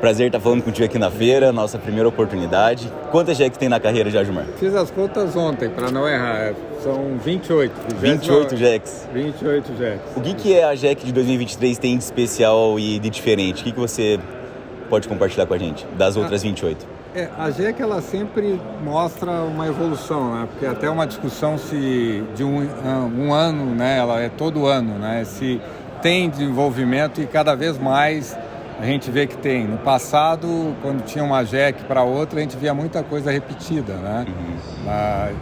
Prazer estar falando contigo aqui na feira, nossa primeira oportunidade. Quantas jacks tem na carreira já, Gilmar? Fiz as contas ontem, para não errar. São 28. 28 jacks. 28 jacks. O que a jack de 2023 tem de especial e de diferente? O que você pode compartilhar com a gente das outras 28? A jack ela sempre mostra uma evolução, né? Porque até uma discussão se de um ano, né? Ela é todo ano, né? Se tem desenvolvimento e cada vez mais a gente vê que tem. No passado, quando tinha uma jack para outra, a gente via muita coisa repetida, né?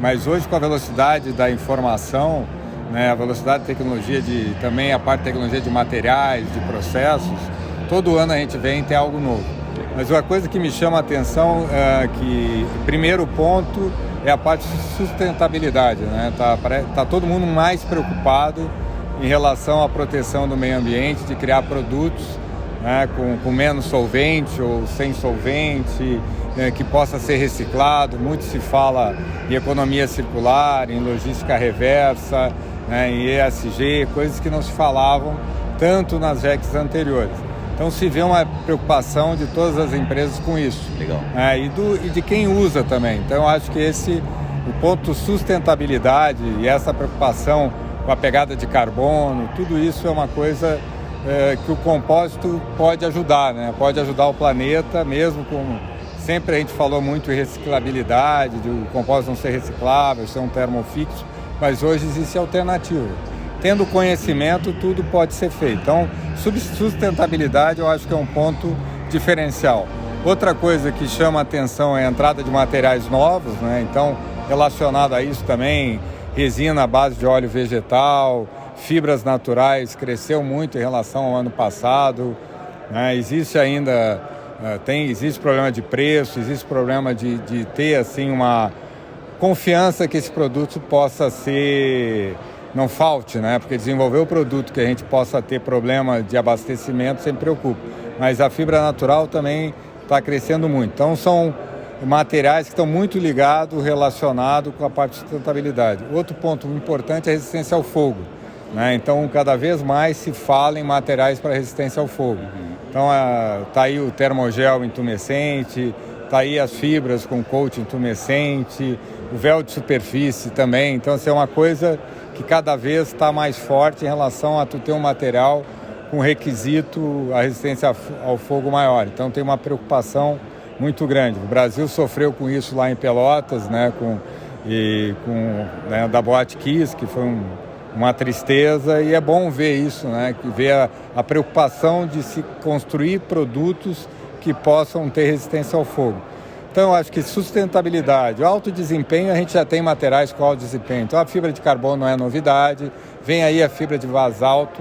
Mas hoje, com a velocidade da informação, né? A velocidade de tecnologia, também a parte de tecnologia de materiais, de processos, todo ano a gente vem e tem algo novo. Mas uma coisa que me chama a atenção é que o primeiro ponto é a parte de sustentabilidade, né? Tá todo mundo mais preocupado em relação à proteção do meio ambiente, de criar produtos, né, com menos solvente ou sem solvente, que possa ser reciclado. Muito se fala em economia circular, em logística reversa, né, em ESG, coisas que não se falavam tanto nas jacks anteriores. Então se vê uma preocupação de todas as empresas com isso. Legal. E de quem usa também. Então eu acho que o ponto sustentabilidade e essa preocupação com a pegada de carbono, tudo isso é uma coisa que o compósito pode ajudar, né? Pode ajudar o planeta, mesmo com... Sempre a gente falou muito em reciclabilidade, de o compósito não ser reciclável, ser um termofixo, mas hoje existe alternativa. Tendo conhecimento, tudo pode ser feito. Então, sustentabilidade eu acho que é um ponto diferencial. Outra coisa que chama a atenção é a entrada de materiais novos, né? Então, relacionado a isso também, resina à base de óleo vegetal, fibras naturais, cresceu muito em relação ao ano passado, né? Existe ainda, existe problema de preço, existe problema de ter assim, uma confiança que esse produto possa ser... não falte, né? Porque desenvolver o produto que a gente possa ter problema de abastecimento sempre preocupa. Mas a fibra natural também está crescendo muito. Então são materiais que estão muito ligados, relacionados com a parte de sustentabilidade. Outro ponto importante é a resistência ao fogo, né? Então cada vez mais se fala em materiais para resistência ao fogo. Então está aí o termogel intumescente, está aí as fibras com coating intumescente, o véu de superfície também. Então isso é uma coisa que cada vez está mais forte em relação a tu ter um material com requisito, a resistência ao fogo maior. Então tem uma preocupação muito grande. O Brasil sofreu com isso lá em Pelotas, né, da Boate Kiss, que foi uma tristeza, e é bom ver isso, né, ver a preocupação de se construir produtos que possam ter resistência ao fogo. Então, eu acho que sustentabilidade, alto desempenho, a gente já tem materiais com alto desempenho. Então, a fibra de carbono não é novidade. Vem aí a fibra de basalto,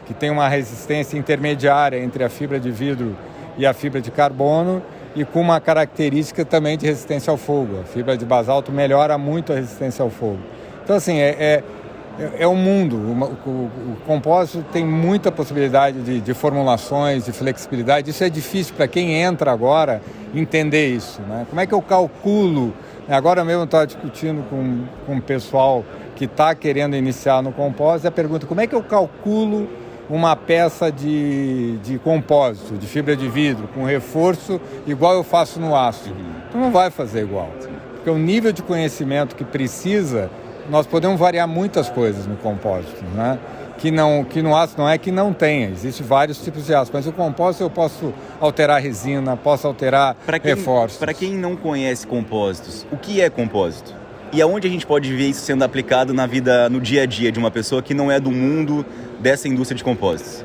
que tem uma resistência intermediária entre a fibra de vidro e a fibra de carbono, e com uma característica também de resistência ao fogo. A fibra de basalto melhora muito a resistência ao fogo. Então, assim, é um mundo. O compósito tem muita possibilidade de formulações, de flexibilidade. Isso é difícil para quem entra agora entender isso, né? Como é que eu calculo? Agora mesmo eu estava discutindo com o pessoal que está querendo iniciar no compósito, a pergunta: como é que eu calculo uma peça de compósito, de fibra de vidro, com reforço igual eu faço no aço? Então não vai fazer igual, porque o nível de conhecimento que precisa, nós podemos variar muitas coisas no compósito, né? Que no aço não é que não tenha, existem vários tipos de aço, mas o compósito eu posso alterar resina, posso alterar reforços. Para quem não conhece compósitos, o que é compósito? E aonde a gente pode ver isso sendo aplicado na vida, no dia a dia de uma pessoa que não é do mundo dessa indústria de compósitos?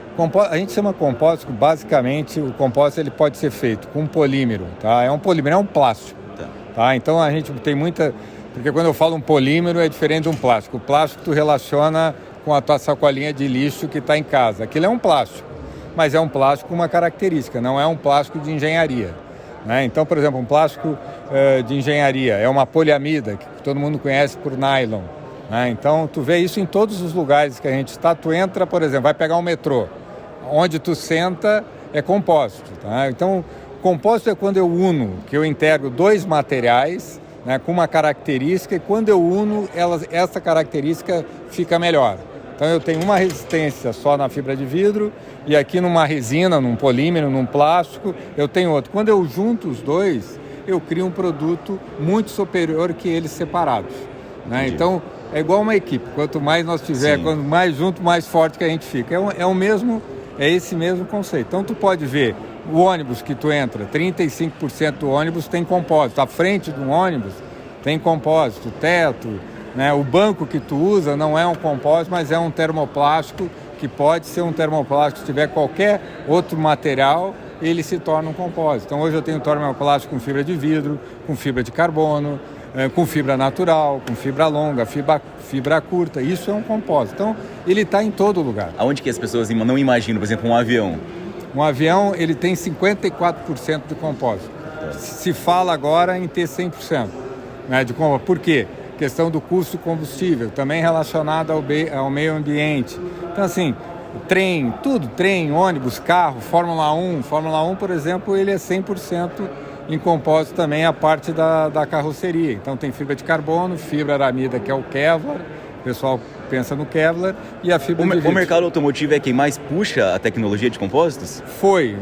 A gente chama compósito, basicamente, o compósito ele pode ser feito com polímero, tá? É um polímero, é um plástico, tá? Então a gente tem muita... Porque quando eu falo um polímero é diferente de um plástico. O plástico tu relaciona com a tua sacolinha de lixo que está em casa. Aquilo é um plástico, mas é um plástico com uma característica, não é um plástico de engenharia, né? Então, por exemplo, um plástico de engenharia é uma poliamida, que todo mundo conhece por nylon, né? Então, tu vê isso em todos os lugares que a gente está. Tu entra, por exemplo, vai pegar um metrô, onde tu senta é compósito, tá? Então, compósito é quando eu uno, que eu integro dois materiais, né, com uma característica, e quando eu uno, essa característica fica melhor. Então eu tenho uma resistência só na fibra de vidro e aqui numa resina, num polímero, num plástico, eu tenho outro. Quando eu junto os dois, eu crio um produto muito superior que eles separados, né? Então é igual uma equipe. Quanto mais nós tiver, quanto mais junto, mais forte que a gente fica. É esse mesmo conceito. Então tu pode ver o ônibus que tu entra, 35% do ônibus tem compósito. A frente do ônibus tem compósito, teto, né? O banco que tu usa não é um compósito, mas é um termoplástico, que pode ser um termoplástico. Se tiver qualquer outro material, ele se torna um compósito. Então hoje eu tenho termoplástico com fibra de vidro, com fibra de carbono, com fibra natural, com fibra longa, fibra curta. Isso é um compósito. Então ele está em todo lugar. Aonde que as pessoas não imaginam, por exemplo, um avião? Um avião, ele tem 54% de compósito. Se fala agora em ter 100%, né, de compósito. Por quê? Questão do custo do combustível, também relacionado ao meio ambiente. Então, assim, trem, ônibus, carro, Fórmula 1. Fórmula 1, por exemplo, ele é 100% em compósito também, a parte da carroceria. Então, tem fibra de carbono, fibra aramida, que é o Kevlar. O pessoal pensa no Kevlar, e a fibra de vidro. O mercado automotivo é quem mais puxa a tecnologia de compósitos?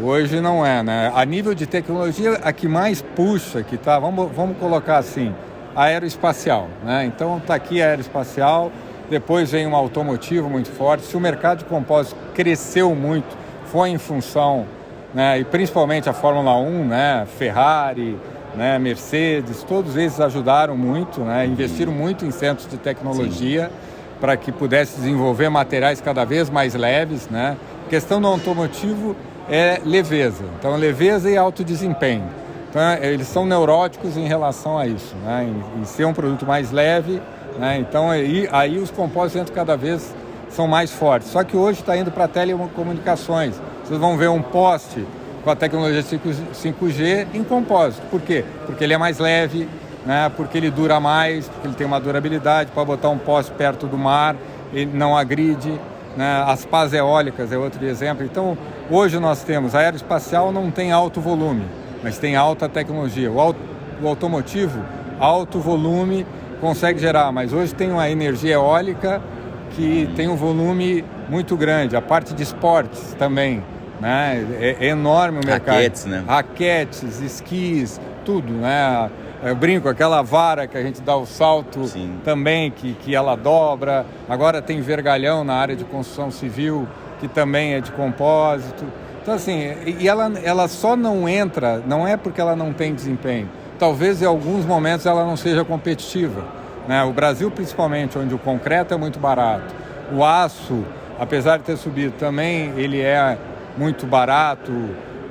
Hoje não é, né? A nível de tecnologia, a que mais puxa, que tá, vamos colocar assim, aeroespacial, né? Então está aqui a aeroespacial, depois vem um automotivo muito forte. Se o mercado de compósitos cresceu muito, foi em função, né, e principalmente a Fórmula 1, né, Ferrari, né, Mercedes, todos eles ajudaram muito, né, investiram muito em centros de tecnologia para que pudesse desenvolver materiais cada vez mais leves, né? A questão do automotivo é leveza, então leveza e alto desempenho. Então eles são neuróticos em relação a isso, né, em ser um produto mais leve, né? Então aí os compósitos cada vez são mais fortes. Só que hoje está indo para telecomunicações. Vocês vão ver um poste com a tecnologia 5G em compósito. Por quê? Porque ele é mais leve, né? Porque ele dura mais, porque ele tem uma durabilidade. Pode botar um poste perto do mar, ele não agride, né? As pás eólicas é outro exemplo. Então, hoje nós temos, a aeroespacial não tem alto volume, mas tem alta tecnologia. O automotivo, alto volume, consegue gerar, mas hoje tem uma energia eólica que tem um volume muito grande. A parte de esportes também, né? É enorme o mercado. Raquetes, né? Raquetes, esquis, tudo, né? Eu brinco, aquela vara que a gente dá o salto. Sim. Também, que ela dobra. Agora tem vergalhão na área de construção civil, que também é de compósito. Então, assim, e ela só não entra, não é porque ela não tem desempenho. Talvez em alguns momentos ela não seja competitiva, né? O Brasil, principalmente, onde o concreto é muito barato, o aço, apesar de ter subido também, ele é muito barato,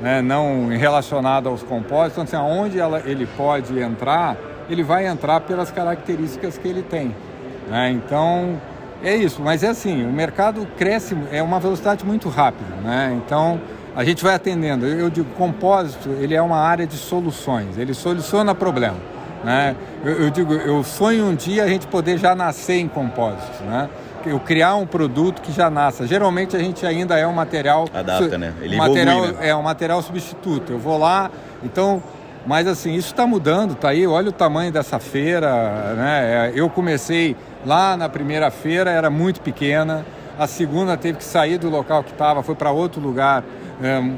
né? Não relacionado aos compósitos. Então, assim, aonde ele pode entrar, ele vai entrar pelas características que ele tem, né? Então, é isso. Mas é assim, o mercado cresce, é uma velocidade muito rápida, né? Então, a gente vai atendendo. Eu digo, compósito, ele é uma área de soluções, ele soluciona problema, né? Eu digo, eu sonho um dia a gente poder já nascer em compósito, né? Eu criar um produto que já nasça. Geralmente a gente ainda é um material... Adapta, né? Ele material, evolui, né? É um material substituto. Eu vou lá, então... Mas assim, isso está mudando, tá aí. Olha o tamanho dessa feira, né? Eu comecei lá na primeira feira, era muito pequena. A segunda teve que sair do local que estava, foi para outro lugar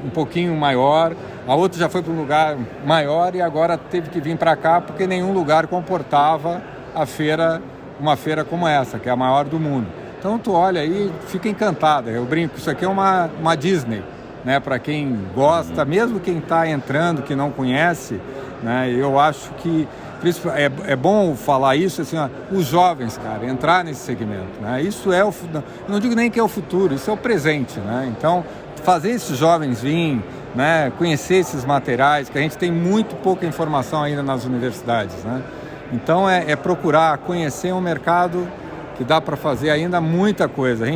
um pouquinho maior. A outra já foi para um lugar maior e agora teve que vir para cá porque nenhum lugar comportava a feira, uma feira como essa, que é a maior do mundo. Então tu olha aí, fica encantada. Eu brinco, isso aqui é uma Disney, né? Para quem gosta, mesmo quem está entrando, que não conhece, né? Eu acho que é bom falar isso, assim, ó, os jovens, cara, entrar nesse segmento, né? Isso é eu não digo nem que é o futuro, isso é o presente, né? Então, fazer esses jovens virem, né, conhecer esses materiais, que a gente tem muito pouca informação ainda nas universidades, né? Então, é procurar conhecer um mercado que dá para fazer ainda muita coisa.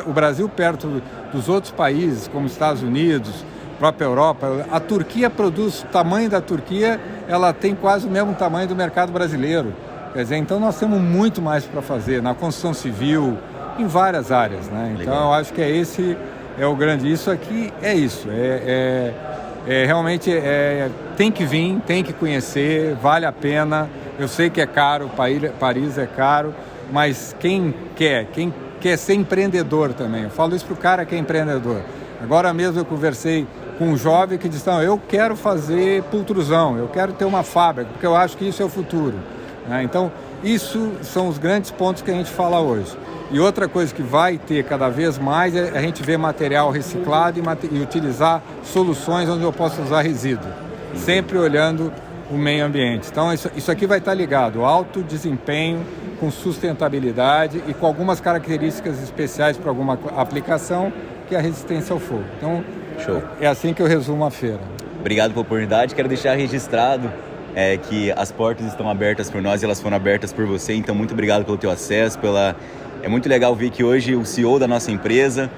O Brasil, perto dos outros países, como Estados Unidos, própria Europa, a Turquia produz, o tamanho da Turquia, ela tem quase o mesmo tamanho do mercado brasileiro. Quer dizer, então nós temos muito mais para fazer na construção civil, em várias áreas, né? Então eu acho que esse é o grande, isso aqui é isso, realmente tem que vir, tem que conhecer, vale a quer, eu sei que é caro, Paris é caro, mas quem quer porque é ser empreendedor também. Eu falo isso para o cara que é empreendedor. Agora mesmo eu conversei com um jovem que disse, não, eu quero fazer pultrusão, eu quero ter uma fábrica, porque eu acho que isso é o futuro. Então, isso são os grandes pontos que a gente fala hoje. E outra coisa que vai ter cada vez mais é a gente ver material reciclado e utilizar soluções onde eu posso usar resíduo, sempre olhando o meio ambiente. Então, isso aqui vai estar ligado ao alto desempenho, com sustentabilidade e com algumas características especiais para alguma aplicação, que é a resistência ao fogo. Então, show. É assim que eu resumo a feira. Obrigado pela oportunidade. Quero deixar registrado que as portas estão abertas por nós e elas foram abertas por você. Então, muito obrigado pelo teu acesso. É muito legal ver que hoje o CEO da nossa empresa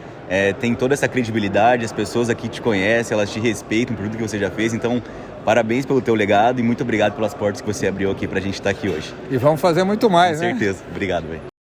tem toda essa credibilidade. As pessoas aqui te conhecem, elas te respeitam por tudo que você já fez. Então, parabéns pelo teu legado e muito obrigado pelas portas que você abriu aqui para a gente estar aqui hoje. E vamos fazer muito mais, né? Com certeza. Obrigado, velho.